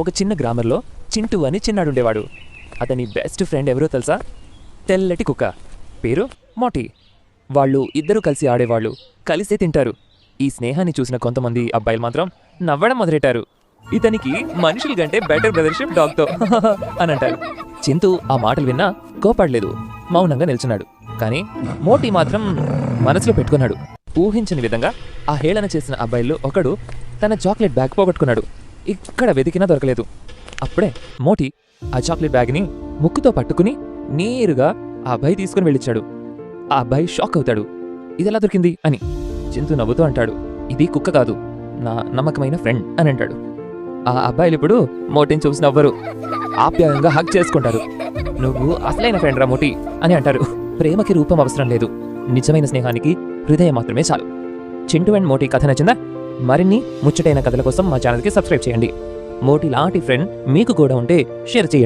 ఒక చిన్న గ్రామంలో చింటూ అని చిన్నాడుండేవాడు. అతని బెస్ట్ ఫ్రెండ్ ఎవరో తెలుసా? తెల్లటి కుక్క, పేరు మోటీ. వాళ్ళు ఇద్దరూ కలిసి ఆడేవాళ్ళు, కలిసే తింటారు. ఈ స్నేహాన్ని చూసిన కొంతమంది అబ్బాయిలు మాత్రం నవ్వడం మొదలెట్టారు. ఇతనికి మనుషుల కంటే బెటర్ బ్రదర్షిప్ డాగ్తో అని అంటారు. చింటూ ఆ మాటలు విన్నా కోపడలేదు, మౌనంగా నిల్చున్నాడు. కానీ మోటీ మాత్రం మనసులో పెట్టుకున్నాడు. ఊహించని విధంగా ఆ హేళన చేసిన అబ్బాయిల్లో ఒకడు తన చాక్లెట్ బ్యాగ్ పోగొట్టుకున్నాడు. ఇక్కడ వెతికినా దొరకలేదు. అప్పుడే మోటీ ఆ చాక్లెట్ బ్యాగ్ని ముక్కుతో పట్టుకుని నేరుగా ఆ అబ్బాయి తీసుకుని వెళ్ళిచ్చాడు. ఆ అబ్బాయి షాక్ అవుతాడు, ఇదెలా దొరికింది అని. చింటూ నవ్వుతూ అంటాడు, ఇది కుక్క కాదు, నా నమ్మకమైన ఫ్రెండ్ అని అంటాడు. ఆ అబ్బాయిలు ఇప్పుడు మోటీని చూసి నవ్వరు, ఆప్యాయంగా హగ్ చేసుకుంటారు. నువ్వు అసలైన ఫ్రెండ్ రా మోటీ అని అంటారు. ప్రేమకి రూపం అవసరం లేదు, నిజమైన స్నేహానికి హృదయం మాత్రమే చాలు. చింటూ అండ్ మోటీ కథ నచ్చిందా? మరిన్ని ముచ్చటైన కథల కోసం మా ఛానల్కి సబ్స్క్రైబ్ చేయండి. మోటీ లాంటి ఫ్రెండ్ మీకు కూడా ఉంటే షేర్ చేయండి.